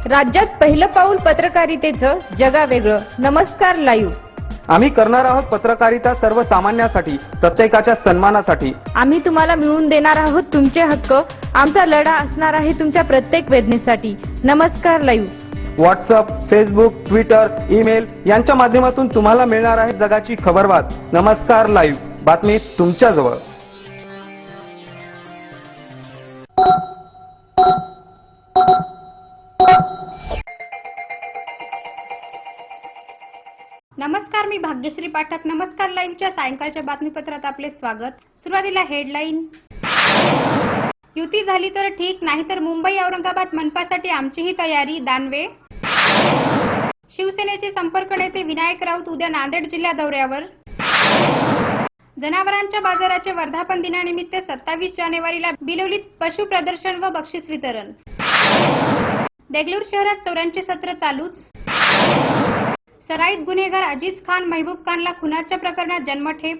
राज्यात पहिलं पाऊल पत्रकारितेचं जगावेगळं. नमस्कार लाईव्ह. आम्ही करणार आहोत पत्रकारिता सर्वसामान्यांसाठी, प्रत्येकाच्या सन्मानासाठी. आम्ही तुम्हाला मिळवून देणार आहोत तुमचे हक्क. आमचा लढा असणार आहे तुमच्या प्रत्येक वेदनेसाठी. नमस्कार live. WhatsApp, Facebook, Twitter, email यांच्या माध्यमातून तुम्हाला मिळणार आहे जगाची खबरबात. नमस्कार लाईव्ह, बातमी तुमच्याजवळ. नमस्कार, मी भाग्यश्री पाठक. नमस्कार लाईव्हच्या सायंकाळच्या बातमीपत्रात आपले स्वागत. सुरुवातीला हेडलाईन. युती झाली तर ठीक, नाहीतर मुंबई औरंगाबाद मनपासाठी आमचीही तयारी. दानवे. शिवसेनेचे संपर्क नेते विनायक राऊत उद्या नांदेड जिल्हा दौऱ्यावर. जनावरांच्या बाजाराचे वर्धापन दिनानिमित्त 27 जानेवारीला बिलोलीत पशु प्रदर्शन व बक्षीस वितरण. देगलूर शहरात चोऱ्यांचे सत्र चालूच. सराईत गुन्हेगार अजीज खान महबूब खानला खुनाच्या प्रकरणात जन्मठेप.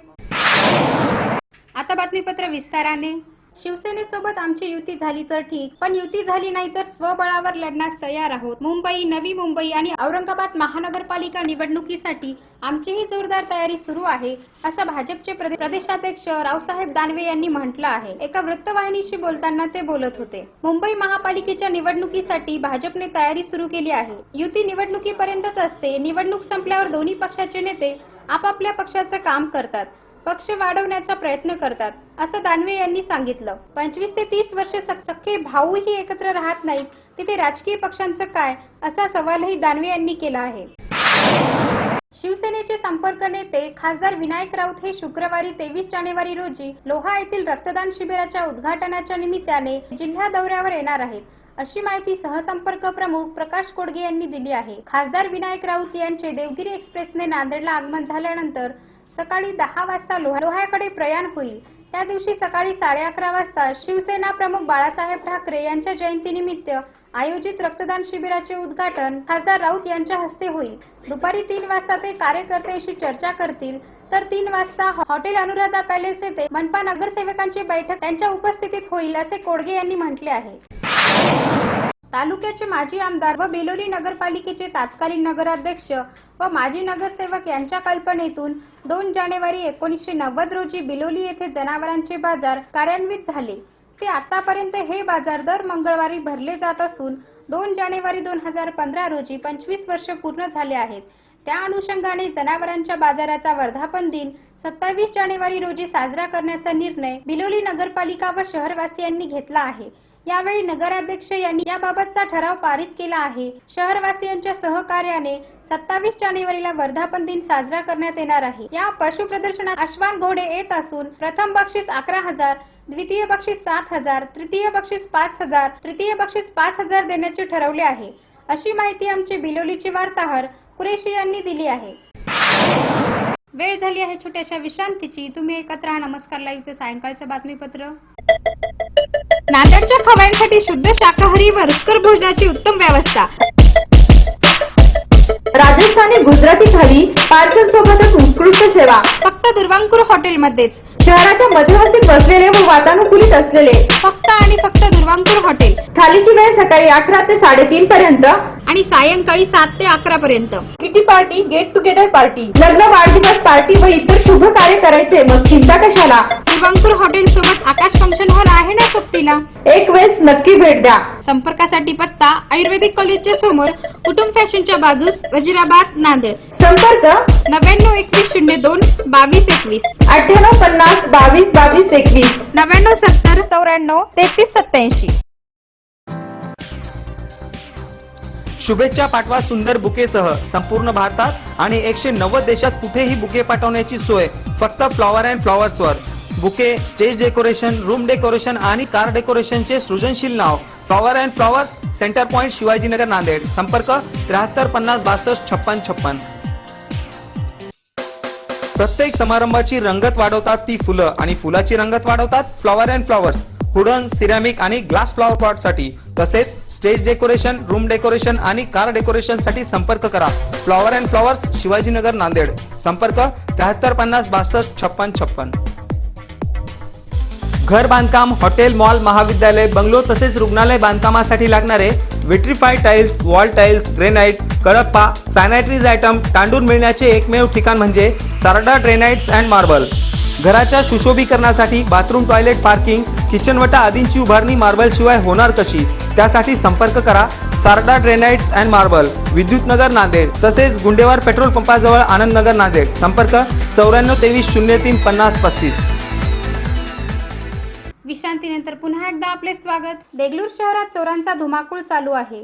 आता बातमीपत्र विस्ताराने. शिवसेनेसोबत आमची युती झाली तर ठीक, पण युती झाली नाही तर स्वबळावर लढण्यास तयार आहोत. मुंबई, नवी मुंबई आणि औरंगाबाद महानगरपालिका निवडणुकीसाठी आमचीही जोरदार तयारी सुरू आहे, असं भाजपचे प्रदेशाध्यक्ष रावसाहेब दानवे यांनी म्हटलं आहे. एका वृत्तवाहिनीशी बोलताना ते बोलत होते. मुंबई महापालिकेच्या निवडणुकीसाठी भाजपने तयारी सुरू केली आहे. युती निवडणुकीपर्यंतच असते. निवडणूक संपल्यावर दोन्ही पक्षाचे नेते आपापल्या पक्षाचं काम करतात, पक्ष वाढवण्याचा प्रयत्न करतात, असं दानवे यांनी सांगितलं. 25 ते 30 वर्ष सख्खे भाऊही एकत्र राहत नाहीत, तिथे राजकीय पक्षांचं काय, असा सवालही दानवे यांनी केला आहे. शिवसेनेचे संपर्क नेते खासदार विनायक राऊत हे शुक्रवारी 23 जानेवारी रोजी लोहा येथील रक्तदान शिबिराच्या उद्घाटनाच्या निमित्ताने जिल्हा दौऱ्यावर येणार आहेत, अशी माहिती सहसंपर्क प्रमुख प्रकाश कोडगे यांनी दिली आहे. खासदार विनायक राऊत यांचे देवगिरी एक्सप्रेसने नांदेडला आगमन झाल्यानंतर सकाळी 10 वाजता लोह्याकडे प्रयाण होईल. त्या दिवशी सकाळी 11:30 वाजता शिवसेना प्रमुख बाळासाहेब ठाकरे यांच्या जयंतीनिमित्त आयोजित रक्तदान शिबिराचे उद्घाटन खासदार राऊत यांच्या हस्ते होईल. दुपारी 3 वाजता ते कार्यकर्त्यांशी चर्चा करतील, तर 3 वाजता हॉटेल अनुराधा पॅलेस येथे मनपा नगरसेवकांची बैठक त्यांच्या उपस्थितीत होईल, असे कोडगे यांनी म्हटले आहे. तालुक्याचे माजी आमदार व बेलोली नगरपालिकेचे तत्कालीन नगराध्यक्ष व माजी नगरसेवक यांच्या कल्पनेतून 2 जानेवारी 1990 रोजी बिलोली येथे जनावरांचे बाजार कार्यान्वित झाले. ते आतापर्यंत हे बाजार दर मंगळवारी भरले जात असून 2 जानेवारी 2015 रोजी 25 वर्ष पूर्ण झाले आहेत. त्या अनुषंगाने जनावरांच्या बाजाराचा वर्धापन दिन 27 जानेवारी रोजी साजरा करण्याचा निर्णय बिलोली नगरपालिका व शहरवासियांनी घेतला आहे. यावेळी नगराध्यक्ष यांनी याबाबतचा ठराव पारित केला आहे. शहरवासियांच्या सहकार्याने 27 जानेवारीला वर्धापन दिन साजरा करण्यात येणार आहे. या पशु प्रदर्शनात अश्वान घोडे येत असून प्रथम बक्षीस 11,000, द्वितीय बक्षीस 7,000, तृतीय बक्षीस 5,000, तृतीय बक्षीस 5,000 देण्याचे ठरवले आहे, अशी माहिती आमचे बिलोलीचे वार्ताहर कुरेशी यांनी दिली आहे. वेळ झाली आहे छोट्याशा विश्रांतीची. तुम्ही एकत्र राहा. नमस्कार लाईव्हचे सायंकाळचं बातमीपत्र. नांदेडच्या खवय्यांसाठी शुद्ध शाकाहारी व रुचकर भोजनाची उत्तम व्यवस्था. राजस्थानी गुजराती थाली पार्सल सोबतच उत्कृष्ट सेवा. फक्त दुर्वांकुर हॉटेलमध्येच. शहराच्या मध्यवर्ती बसलेले व वातानुकूलित असलेले फक्त आणि फक्त दुर्वांकुर हॉटेल. थालीची वेळ सकाळी 11 ते 3:30 पर्यंत आणि सायंकाळी 7 ते 11 पर्यंत. Kitty party, get together party, लग्न, वाढदिवस पार्टी व इतर शुभ कार्य करायचे, मग चिंता कशाला. दुर्वांकुर हॉटेल सोबत आकाश फंक्शन हॉल आहे ना सोबतीला. एक वेळेस नक्की भेट द्या. संपर्कासाठी पत्ता आयुर्वेदिक कॉलेजच्या समोर, कुटुंब फॅशनच्या बाजूस, वजिराबाद, नांदेड. संपर्क 992102 2221, 9850 22 22 21, 9970 94 33 87. शुभेच्छा पाठवा सुंदर बुकेसह. संपूर्ण भारतात आणि 190 देशात कुठेही बुके पाठवण्याची सोय फक्त फ्लॉवर अँड फ्लॉवर्सवर. Bouquet, stage decoration, room decoration आणि कार डेकोरेशनचे सृजनशील नाव flower and flowers, centre point, Shivajinagar, Nanded. संपर्क 73 50 62 56 56. प्रत्येक समारंभाची रंगत वाढवतात ती फुलं आणि फुलाची रंगत वाढवतात flower and flowers. Wooden, ceramic आणि ग्लास फ्लॉवर पॉट साठी तसेच स्टेज डेकोरेशन, रूम डेकोरेशन आणि कार डेकोरेशन साठी संपर्क करा. Flower and flowers, Shivajinagar, Nanded. संपर्क 73 50 62 56 56. घर बांधकाम, हॉटेल, मॉल, महाविद्यालय, बंगलो तसेच रुग्णालय बांधकामासाठी लागणारे vitrified tiles, wall tiles, granite, Kadappa, sanitaries item, तांडूळ मिळण्याचे एकमेव ठिकाण म्हणजे सारडा ग्रेनाइट्स अँड मार्बल. घराच्या सुशोभीकरणासाठी बाथरूम, टॉयलेट, पार्किंग, किचनवटा आदींची उभारणी मार्बल शिवाय होणार कशी? त्यासाठी संपर्क करा Sarda granites and marble, Vidyutnagar Nanded, तसेच गुंडेवार पेट्रोल पंपाजवळ आनंदनगर नांदेड. संपर्क 9423035035. विश्रांतीनंतर पुन्हा एकदा आपले स्वागत. देगलूर शहरात चोरांचा धुमाकूळ चालू आहे.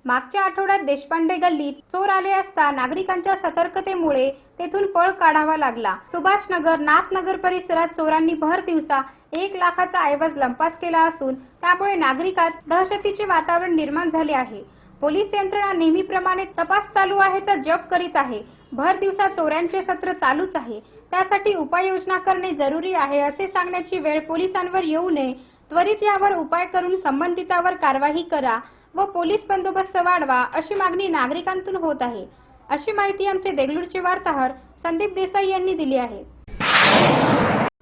मागच्या आठवड्यात देशपांडे गल्लीत चोर आले असता नागरिकांच्या सतर्कतेमुळे तेथून पळ काढावा लागला. सुभाषनगर, नाथनगर परिसरात चोरांनी भर दिवसा 1 लाखाचा ऐवज लंपास केला असून त्यामुळे नागरिकात दहशतीचे वातावरण निर्माण झाले आहे. पोलीस यंत्रणा नेहमीप्रमाणे तपास चालू आहे तर जप करीत आहे. भर दिवसा चोऱ्यांचे सत्र चालूच आहे. त्यासाठी उपाययोजना करणे जरुरी आहे असे सांगण्याची वेळ पोलिसांवर येऊ नये. त्वरित यावर उपाय करून संबंधितावर कारवाई करा व पोलीस बंदोबस्त वाढवा अशी मागणी नागरिकांतून होत आहे. अशी माहिती आमचे देगलूरचे वार्ताहर संदीप देसाई यांनी दिली आहे.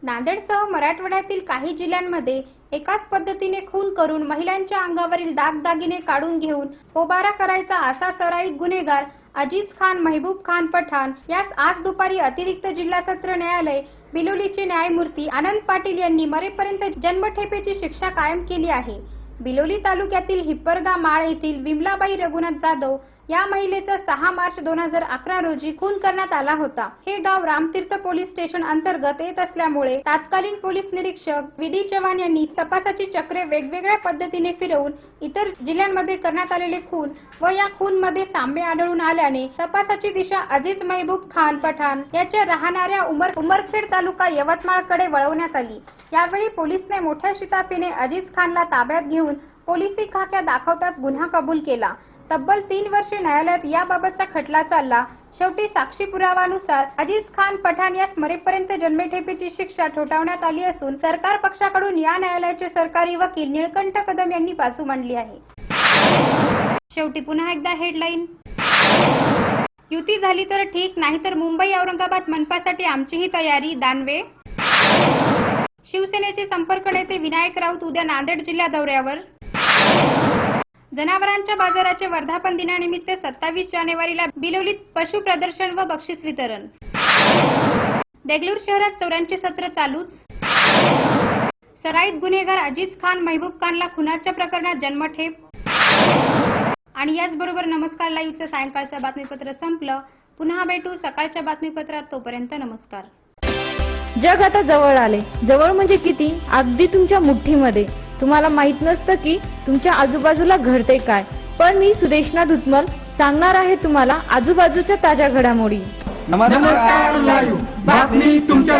नांदेडसह मराठवाड्यातील काही जिल्ह्यांमध्ये एकाच पद्धतीने खून करून महिलांच्या अंगावरील दागदागिने काढून घेऊन पोबारा करायचा असा सराईत गुन्हेगार अजीज खान महबूब खान पठाण यास आज दुपारी अतिरिक्त जिल्हा सत्र न्यायालय बिलोलीचे न्यायमूर्ती आनंद पाटील यांनी मरेपर्यंत जन्मठेपेची शिक्षा कायम केली आहे. बिलोली तालुक्यातील हिप्परगा माळ येथील विमलाबाई रघुनाथ जाधव या महिलेचा 6 मार्च 2011 रोजी खून करण्यात आला होता. हे गाव रामतीर्थ पोलीस स्टेशन अंतर्गत येत असल्यामुळे तत्कालीन पोलीस निरीक्षक व्ही.डी. चव्हाण यांनी तपासाची चक्रे वेगवेगळ्या पद्धतीने फिरवून इतर जिल्ह्यांमध्ये करण्यात आलेले खून व या खूनमध्ये साम्य आढळून आल्याने तपासाची दिशा अजीज महबूब खान पठाण याच्या राहणाऱ्या उमरखेड तालुका यवतमाळकडे वळवण्यात आली. यावेळी पोलिसने मोठ्या शिताफीने अजीज खानला ताब्यात घेऊन पोलिसी खाक्या दाखवताच गुन्हा कबूल केला. तब्बल 3 वर्षे न्यायालयात याबाबतचा खटला चालला. शेवटी साक्षी पुरावानुसार अजीज खान पठाण यास मरेपर्यंत जन्मठेपेची शिक्षा ठोठावण्यात आली असून सरकार पक्षाकडून या न्यायालयाचे सरकारी वकील निळकंठ कदम यांनी बाजू मांडली आहे. शेवटी पुन्हा एकदा हेडलाईन. युती झाली तर ठीक, नाहीतर मुंबई औरंगाबाद मनपासाठी आमचीही तयारी, दानवे. शिवसेनेचे संपर्क नेते विनायक राऊत उद्या नांदेड जिल्हा दौऱ्यावर. जनावरांच्या बाजाराचे वर्धापन दिनानिमित्त 27 जानेवारीला बिलोलीत पशु प्रदर्शन व बक्षीस वितरण. देगलूर शहरात चोरांचे सत्र चालूच. सराईत गुन्हेगार अजीज खान महबूब खानला खुनाच्या प्रकरणात जन्मठेप. आणि याचबरोबर नमस्कार लाईव्हचं सायंकाळचं बातमीपत्र संपलं. पुन्हा भेटू सकाळच्या बातमीपत्रात. तोपर्यंत नमस्कार. जग आता जवळ आले. जवळ म्हणजे किती? अगदी तुमच्या मुठ्ठीमध्ये. तुम्हाला माहित नसतं की तुमच्या आजूबाजूला घडते काय, पण मी सुदेशना धुतमल सांगणार आहे तुम्हाला आजूबाजूच्या ताज्या घडामोडी. नमस्कार लाईव्ह बातमी तुमच्या